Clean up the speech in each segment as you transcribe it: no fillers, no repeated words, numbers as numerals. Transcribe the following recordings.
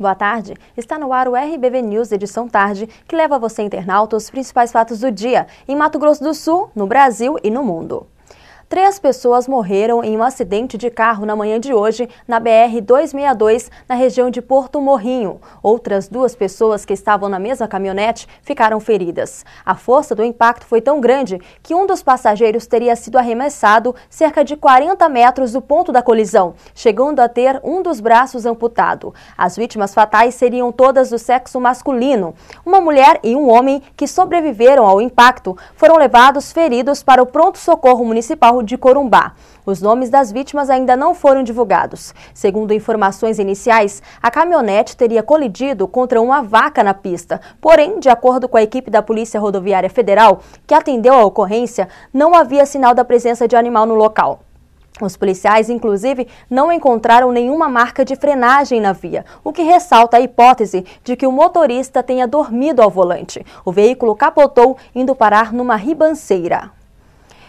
Boa tarde, está no ar o RBV News edição tarde, que leva você, internauta, os principais fatos do dia em Mato Grosso do Sul, no Brasil e no mundo. 3 pessoas morreram em um acidente de carro na manhã de hoje na BR-262, na região de Porto Morrinho. Outras 2 pessoas que estavam na mesma caminhonete ficaram feridas. A força do impacto foi tão grande que um dos passageiros teria sido arremessado cerca de 40 metros do ponto da colisão, chegando a ter um dos braços amputado. As vítimas fatais seriam todas do sexo masculino. Uma mulher e um homem que sobreviveram ao impacto foram levados feridos para o pronto-socorro municipal de Corumbá. Os nomes das vítimas ainda não foram divulgados. Segundo informações iniciais, a caminhonete teria colidido contra uma vaca na pista. Porém, de acordo com a equipe da Polícia Rodoviária Federal, que atendeu a ocorrência, não havia sinal da presença de animal no local. Os policiais, inclusive, não encontraram nenhuma marca de frenagem na via, o que ressalta a hipótese de que o motorista tenha dormido ao volante. O veículo capotou, indo parar numa ribanceira.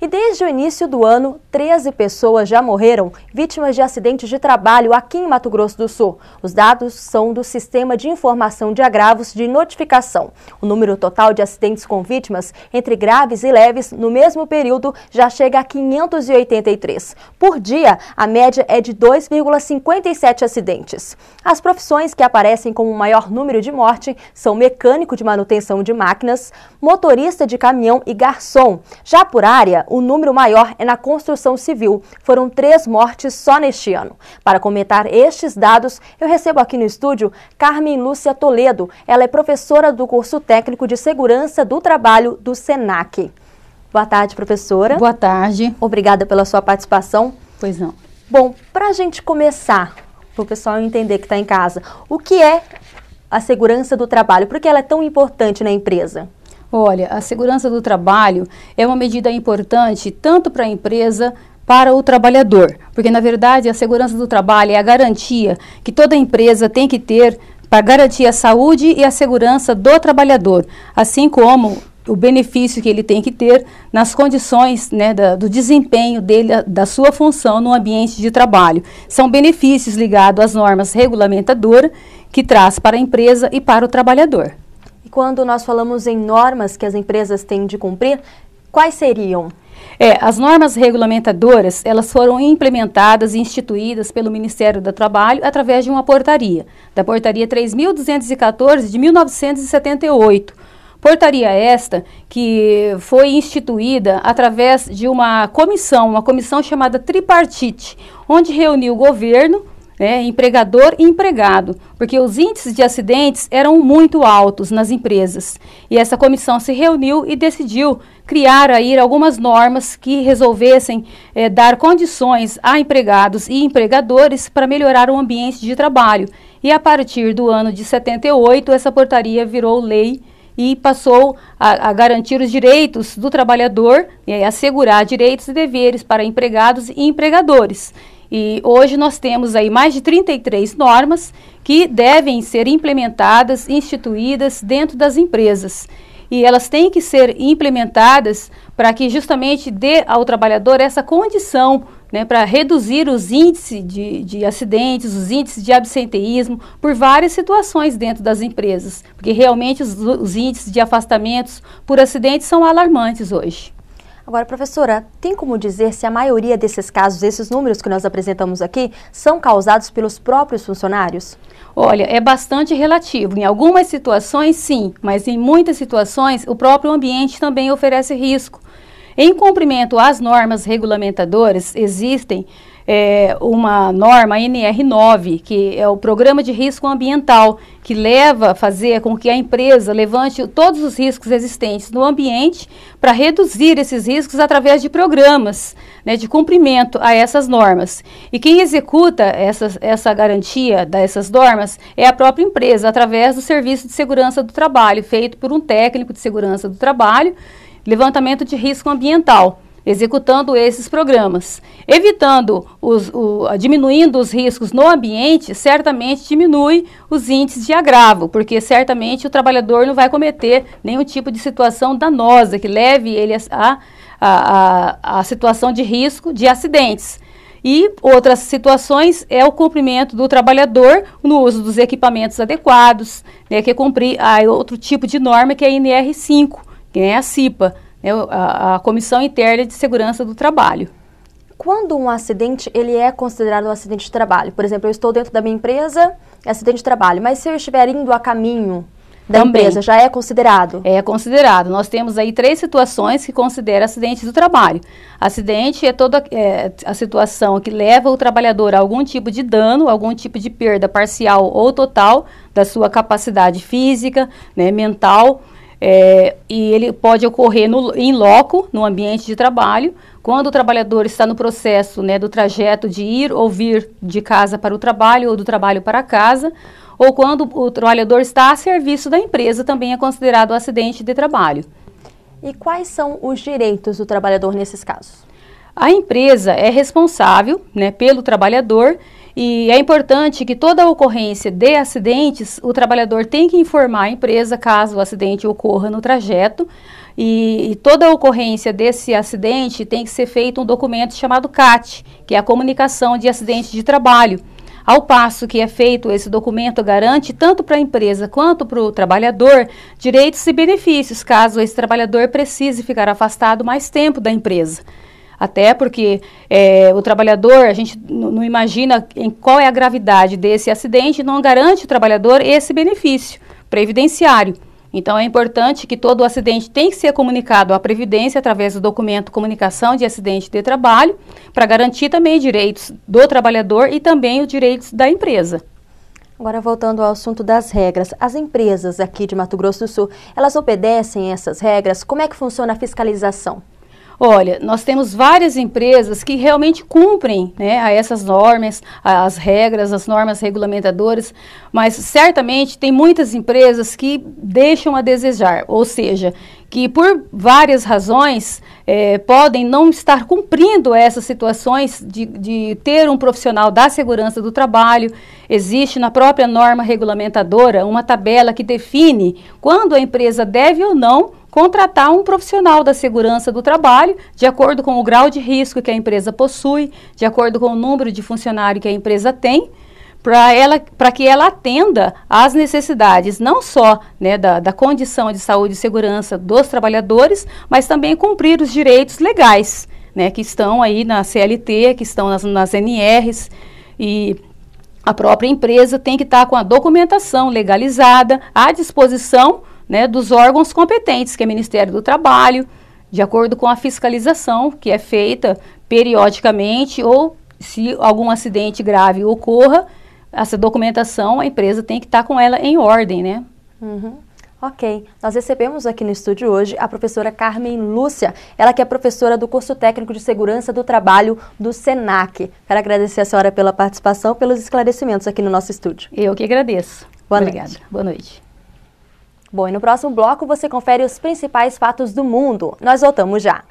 E desde o início do ano, 13 pessoas já morreram vítimas de acidentes de trabalho aqui em Mato Grosso do Sul. Os dados são do Sistema de Informação de Agravos de Notificação. O número total de acidentes com vítimas, entre graves e leves, no mesmo período, já chega a 583. Por dia, a média é de 2,57 acidentes. As profissões que aparecem como o maior número de morte são mecânico de manutenção de máquinas, motorista de caminhão e garçom. Já por área, o número maior é na construção civil. Foram 3 mortes só neste ano. Para comentar estes dados, eu recebo aqui no estúdio Carmen Lúcia Toledo. Ela é professora do curso técnico de segurança do trabalho do SENAC. Boa tarde, professora. Boa tarde. Obrigada pela sua participação. Pois não. Bom, para a gente começar, para o pessoal entender que está em casa, o que é a segurança do trabalho? Por que ela é tão importante na empresa? Olha, a segurança do trabalho é uma medida importante tanto para a empresa, para o trabalhador, porque na verdade a segurança do trabalho é a garantia que toda empresa tem que ter para garantir a saúde e a segurança do trabalhador, assim como o benefício que ele tem que ter nas condições, né, do desempenho dele, da sua função no ambiente de trabalho. São benefícios ligados às normas regulamentadoras que traz para a empresa e para o trabalhador. Quando nós falamos em normas que as empresas têm de cumprir, quais seriam? As normas regulamentadoras, elas foram implementadas e instituídas pelo Ministério do Trabalho através de uma portaria, da portaria 3.214 de 1978. Portaria esta que foi instituída através de uma comissão chamada tripartite, onde reuniu o governo, empregador e empregado, porque os índices de acidentes eram muito altos nas empresas. E essa comissão se reuniu e decidiu criar aí algumas normas que resolvessem dar condições a empregados e empregadores para melhorar o ambiente de trabalho. E a partir do ano de 78, essa portaria virou lei e passou a garantir os direitos do trabalhador, assegurar direitos e deveres para empregados e empregadores. E hoje nós temos aí mais de 33 normas que devem ser implementadas, instituídas dentro das empresas. E elas têm que ser implementadas para que justamente dê ao trabalhador essa condição, para reduzir os índices de acidentes, os índices de absenteísmo, por várias situações dentro das empresas. Porque realmente os índices de afastamentos por acidentes são alarmantes hoje. Agora, professora, tem como dizer se a maioria desses casos, esses números que nós apresentamos aqui, são causados pelos próprios funcionários? Olha, é bastante relativo. Em algumas situações, sim, mas em muitas situações, o próprio ambiente também oferece risco. Em cumprimento às normas regulamentadoras, existem uma norma NR9, que é o Programa de Risco Ambiental, que leva a fazer com que a empresa levante todos os riscos existentes no ambiente para reduzir esses riscos através de programas, de cumprimento a essas normas. E quem executa essa garantia dessas normas é a própria empresa, através do Serviço de Segurança do Trabalho, feito por um técnico de segurança do trabalho, levantamento de risco ambiental, executando esses programas. Evitando, diminuindo os riscos no ambiente, certamente diminui os índices de agravo, porque certamente o trabalhador não vai cometer nenhum tipo de situação danosa que leve ele a situação de risco de acidentes. E outras situações é o cumprimento do trabalhador no uso dos equipamentos adequados, né, que é cumprir outro tipo de norma que é a NR5, que é a CIPA, né, a Comissão Interna de Segurança do Trabalho. Quando um acidente ele é considerado um acidente de trabalho? Por exemplo, eu estou dentro da minha empresa, é acidente de trabalho, mas se eu estiver indo a caminho da empresa, já é considerado? É considerado. Nós temos aí 3 situações que consideram acidente do trabalho. Acidente é toda a situação que leva o trabalhador a algum tipo de dano, algum tipo de perda parcial ou total da sua capacidade física, né, mental, e ele pode ocorrer em loco, no ambiente de trabalho, quando o trabalhador está no processo, né, do trajeto de ir ou vir de casa para o trabalho ou do trabalho para casa, ou quando o trabalhador está a serviço da empresa, também é considerado acidente de trabalho. E quais são os direitos do trabalhador nesses casos? A empresa é responsável, né, pelo trabalhador, e é importante que toda ocorrência de acidentes, o trabalhador tem que informar a empresa caso o acidente ocorra no trajeto, e toda ocorrência desse acidente tem que ser feito um documento chamado CAT, que é a Comunicação de Acidente de Trabalho. Ao passo que é feito esse documento, garante tanto para a empresa quanto para o trabalhador direitos e benefícios, caso esse trabalhador precise ficar afastado mais tempo da empresa. Até porque o trabalhador, a gente não imagina em qual é a gravidade desse acidente, não garante ao trabalhador esse benefício previdenciário. Então, é importante que todo acidente tem que ser comunicado à Previdência através do documento Comunicação de Acidente de Trabalho, para garantir também direitos do trabalhador e também os direitos da empresa. Agora, voltando ao assunto das regras, as empresas aqui de Mato Grosso do Sul, elas obedecem essas regras? Como é que funciona a fiscalização? Olha, nós temos várias empresas que realmente cumprem, né, a essas normas, as regras, as normas regulamentadoras, mas certamente tem muitas empresas que deixam a desejar, ou seja, que por várias razões podem não estar cumprindo essas situações de ter um profissional da segurança do trabalho. Existe na própria norma regulamentadora uma tabela que define quando a empresa deve ou não contratar um profissional da segurança do trabalho, de acordo com o grau de risco que a empresa possui, de acordo com o número de funcionários que a empresa tem, para que ela atenda às necessidades não só, né, da condição de saúde e segurança dos trabalhadores, mas também cumprir os direitos legais, né, que estão aí na CLT, que estão nas NRs, e a própria empresa tem que estar com a documentação legalizada à disposição, né, dos órgãos competentes, que é o Ministério do Trabalho, de acordo com a fiscalização que é feita periodicamente, ou se algum acidente grave ocorra, essa documentação a empresa tem que estar com ela em ordem, né? Ok. Nós recebemos aqui no estúdio hoje a professora Carmen Lúcia, ela que é professora do curso técnico de segurança do trabalho do SENAC. Quero agradecer a senhora pela participação, pelos esclarecimentos aqui no nosso estúdio. Eu que agradeço. Obrigada. Boa noite. Bom, e no próximo bloco você confere os principais fatos do mundo. Nós voltamos já.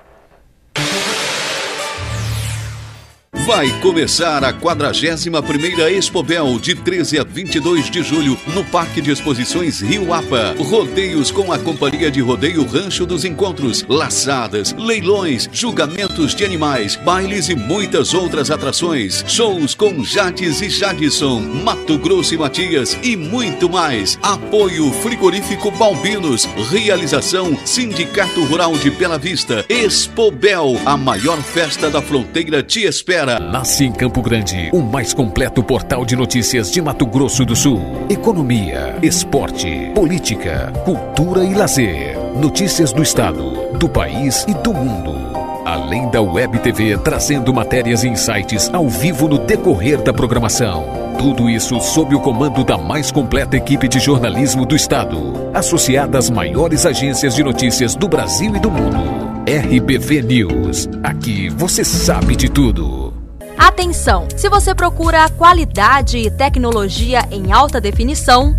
Vai começar a 41ª Expobel, de 13 a 22 de julho, no Parque de Exposições Rio Apa. Rodeios com a Companhia de Rodeio Rancho dos Encontros, laçadas, leilões, julgamentos de animais, bailes e muitas outras atrações. Shows com Jades e Jadson, Mato Grosso e Matias e muito mais. Apoio Frigorífico Balbinos. Realização Sindicato Rural de Bela Vista. Expobel, a maior festa da fronteira, te espera. Nasce em Campo Grande, o mais completo portal de notícias de Mato Grosso do Sul. Economia, esporte, política, cultura e lazer. Notícias do estado, do país e do mundo. Além da Web TV trazendo matérias e insights ao vivo no decorrer da programação. Tudo isso sob o comando da mais completa equipe de jornalismo do estado, associada às maiores agências de notícias do Brasil e do mundo. RBV News. Aqui você sabe de tudo. Atenção! Se você procura qualidade e tecnologia em alta definição,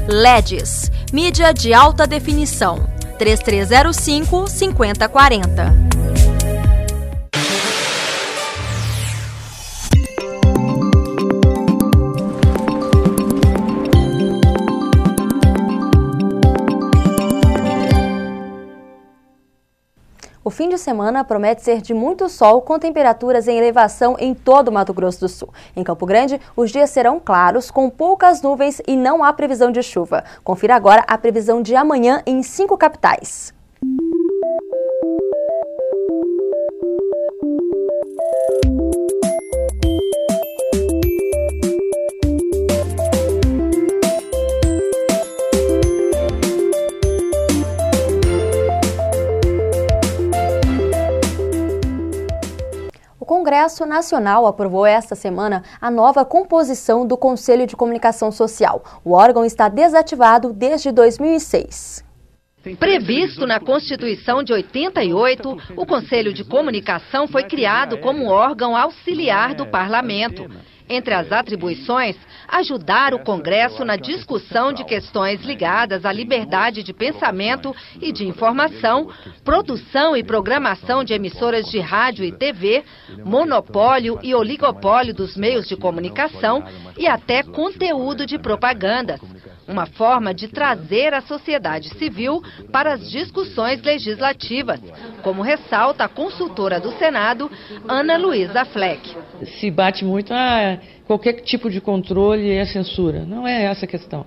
LEDs, mídia de alta definição, 3305-5040. O O fim de semana promete ser de muito sol, com temperaturas em elevação em todo o Mato Grosso do Sul. Em Campo Grande, os dias serão claros, com poucas nuvens e não há previsão de chuva. Confira agora a previsão de amanhã em 5 capitais. O Congresso Nacional aprovou esta semana a nova composição do Conselho de Comunicação Social. O órgão está desativado desde 2006. Previsto na Constituição de 88, o Conselho de Comunicação foi criado como órgão auxiliar do Parlamento. Entre as atribuições, ajudar o Congresso na discussão de questões ligadas à liberdade de pensamento e de informação, produção e programação de emissoras de rádio e TV, monopólio e oligopólio dos meios de comunicação e até conteúdo de propagandas. Uma forma de trazer a sociedade civil para as discussões legislativas, como ressalta a consultora do Senado, Ana Luísa Fleck. Se bate muito qualquer tipo de controle é censura. Não é essa a questão.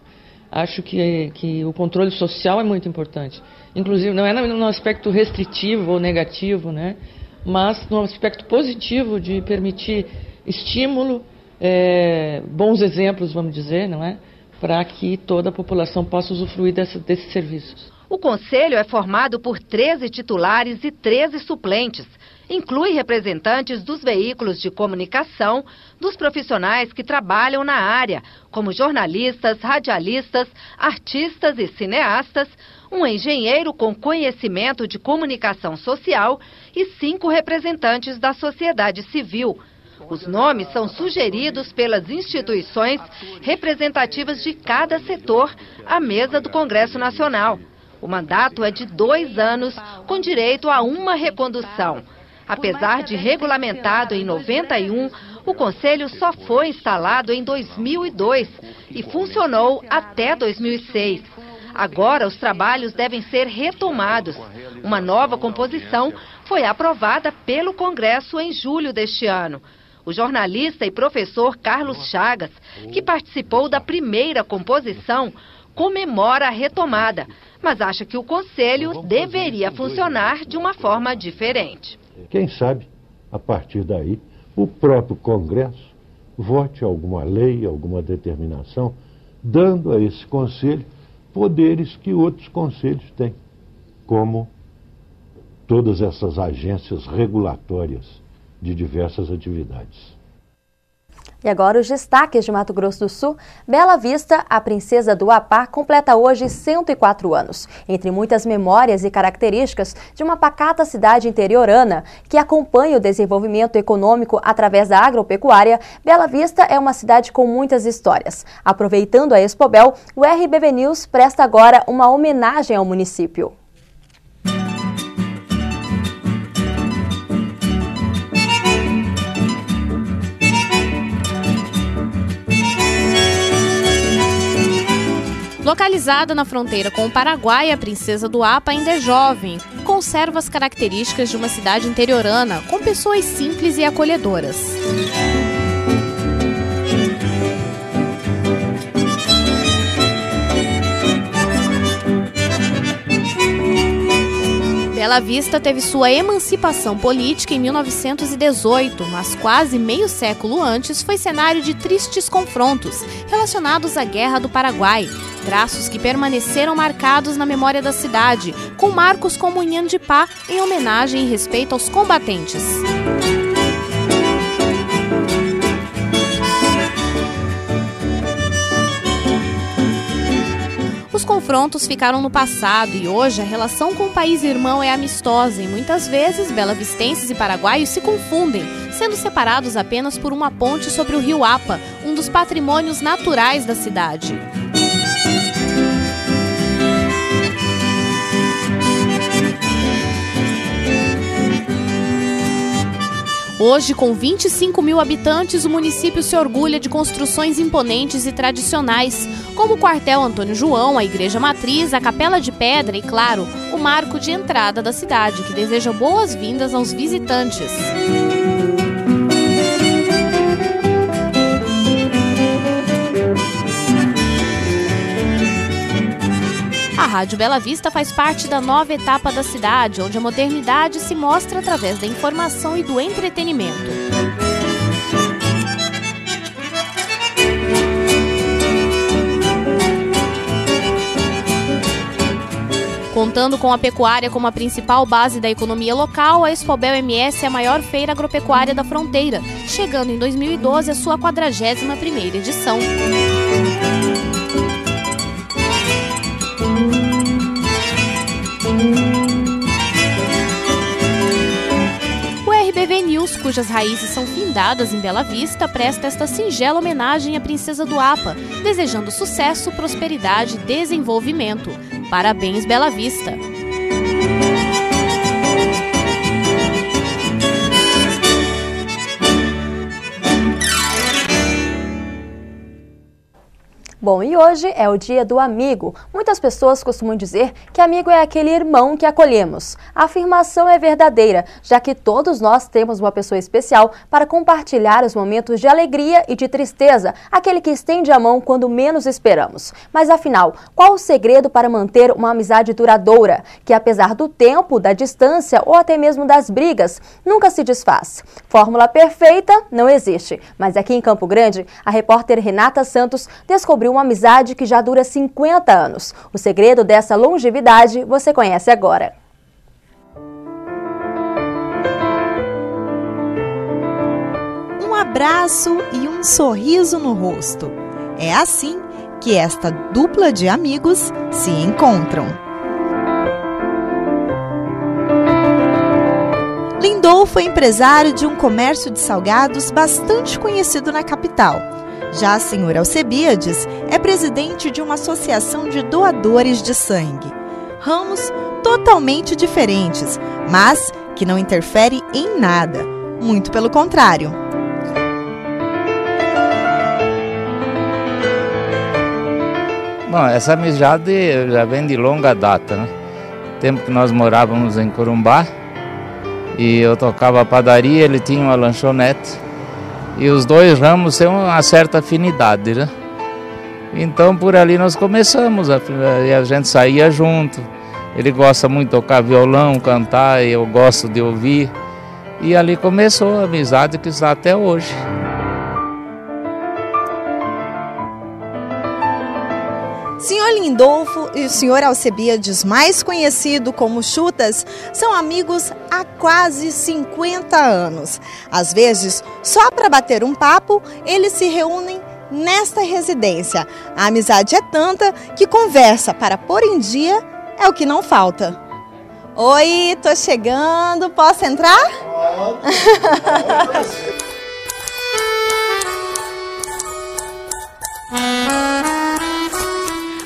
Acho que o controle social é muito importante. Inclusive, não é no aspecto restritivo ou negativo, né? Mas no aspecto positivo de permitir estímulo, bons exemplos, vamos dizer, não é? Para que toda a população possa usufruir desses serviços. O Conselho é formado por 13 titulares e 13 suplentes. Inclui representantes dos veículos de comunicação, dos profissionais que trabalham na área, como jornalistas, radialistas, artistas e cineastas, um engenheiro com conhecimento de comunicação social e 5 representantes da sociedade civil. Os nomes são sugeridos pelas instituições representativas de cada setor à mesa do Congresso Nacional. O mandato é de 2 anos, com direito a uma recondução. Apesar de regulamentado em 91, o Conselho só foi instalado em 2002 e funcionou até 2006. Agora, os trabalhos devem ser retomados. Uma nova composição foi aprovada pelo Congresso em julho deste ano. O jornalista e professor Carlos Chagas, que participou da primeira composição, comemora a retomada, mas acha que o Conselho deveria funcionar de uma forma diferente. Quem sabe, a partir daí, o próprio Congresso vote alguma lei, alguma determinação, dando a esse Conselho poderes que outros conselhos têm, como todas essas agências regulatórias de diversas atividades. E agora os destaques de Mato Grosso do Sul. Bela Vista, a princesa do Apá, completa hoje 104 anos. Entre muitas memórias e características de uma pacata cidade interiorana que acompanha o desenvolvimento econômico através da agropecuária, Bela Vista é uma cidade com muitas histórias. Aproveitando a Expobel, o RBB News presta agora uma homenagem ao município. Localizada na fronteira com o Paraguai, a princesa do Apá ainda é jovem, conserva as características de uma cidade interiorana, com pessoas simples e acolhedoras. Bela Vista teve sua emancipação política em 1918, mas quase meio século antes foi cenário de tristes confrontos relacionados à Guerra do Paraguai, traços que permaneceram marcados na memória da cidade, com marcos como o Inhã de Pá em homenagem e respeito aos combatentes. Os confrontos ficaram no passado e hoje a relação com o país irmão é amistosa e muitas vezes belavistenses e paraguaios se confundem, sendo separados apenas por uma ponte sobre o rio Apa, um dos patrimônios naturais da cidade. O Hoje, com 25 mil habitantes, o município se orgulha de construções imponentes e tradicionais, como o quartel Antônio João, a igreja matriz, a capela de pedra e, claro, o marco de entrada da cidade, que deseja boas-vindas aos visitantes. A Rádio Bela Vista faz parte da nova etapa da cidade, onde a modernidade se mostra através da informação e do entretenimento. Contando com a pecuária como a principal base da economia local, a Expobel MS é a maior feira agropecuária da fronteira, chegando em 2012 a sua 41ª edição. News, cujas raízes são findadas em Bela Vista, presta esta singela homenagem à princesa do APA, desejando sucesso, prosperidade e desenvolvimento. Parabéns, Bela Vista! Bom, e hoje é o dia do amigo. Muitas pessoas costumam dizer que amigo é aquele irmão que acolhemos. A afirmação é verdadeira, já que todos nós temos uma pessoa especial para compartilhar os momentos de alegria e de tristeza, aquele que estende a mão quando menos esperamos. Mas afinal, qual o segredo para manter uma amizade duradoura, que apesar do tempo, da distância ou até mesmo das brigas, nunca se desfaz? Fórmula perfeita não existe, mas aqui em Campo Grande, a repórter Renata Santos descobriu uma amizade que já dura 50 anos. O segredo dessa longevidade você conhece agora. Um abraço e um sorriso no rosto. É assim que esta dupla de amigos se encontram. Lindolfo é empresário de um comércio de salgados bastante conhecido na capital. Já a senhora Alcebiades é presidente de uma associação de doadores de sangue. Ramos totalmente diferentes, mas que não interfere em nada. Muito pelo contrário. Bom, essa amizade já vem de longa data, né? Tempo que nós morávamos em Corumbá e eu tocava a padaria, ele tinha uma lanchonete. E os dois ramos têm uma certa afinidade, né? Então por ali nós começamos, a gente saía junto. Ele gosta muito de tocar violão, cantar, eu gosto de ouvir. E ali começou a amizade que está até hoje. Senhor Lindolfo e o senhor Alcebiades, mais conhecido como Chutas, são amigos há quase 50 anos. Às vezes, só para bater um papo, eles se reúnem nesta residência. A amizade é tanta que conversa para pôr em dia é o que não falta. Oi, tô chegando, posso entrar?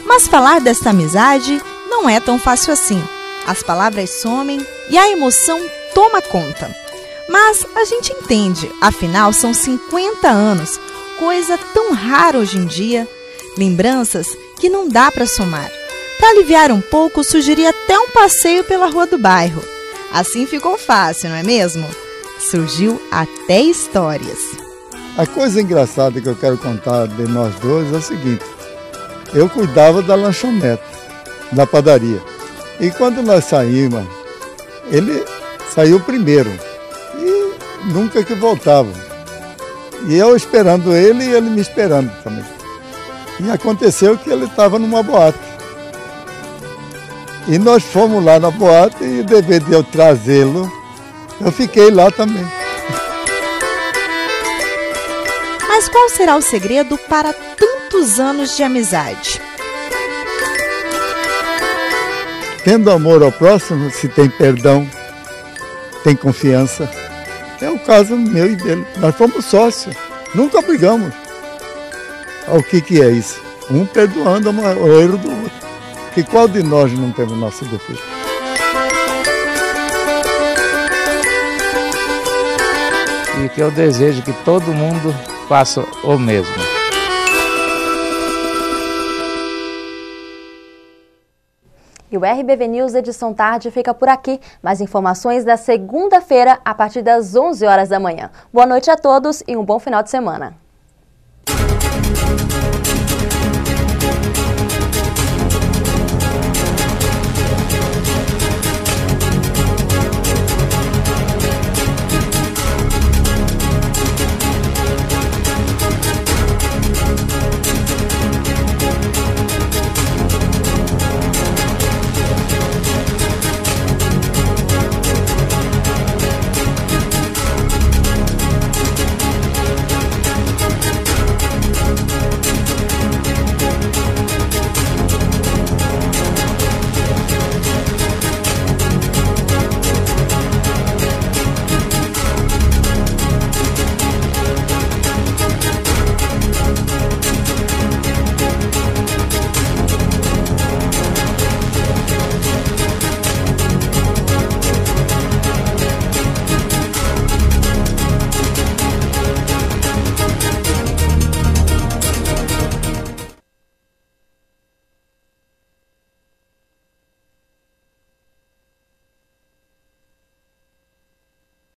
Mas falar desta amizade não é tão fácil assim. As palavras somem e a emoção toma conta. Mas a gente entende, afinal são 50 anos, coisa tão rara hoje em dia, lembranças que não dá para somar. Para aliviar um pouco, sugeri até um passeio pela rua do bairro. Assim ficou fácil, não é mesmo? Surgiu até histórias. A coisa engraçada que eu quero contar de nós dois é o seguinte. Eu cuidava da lanchonete, da padaria. E quando nós saímos, ele saiu primeiro. E nunca que voltava. E eu esperando ele e ele me esperando também. E aconteceu que ele estava numa boate. E nós fomos lá na boate e, devido de eu trazê-lo, eu fiquei lá também. Mas qual será o segredo para tantos anos de amizade? Tendo amor ao próximo, se tem perdão, tem confiança. É o caso meu e dele. Nós fomos sócios, nunca brigamos. O que é isso? Um perdoando o erro do outro. Que qual de nós não temos nosso defeito? e que eu desejo que todo mundo faça o mesmo. E o RBV News Edição Tarde fica por aqui. Mais informações da segunda-feira, a partir das 11 horas da manhã. Boa noite a todos e um bom final de semana.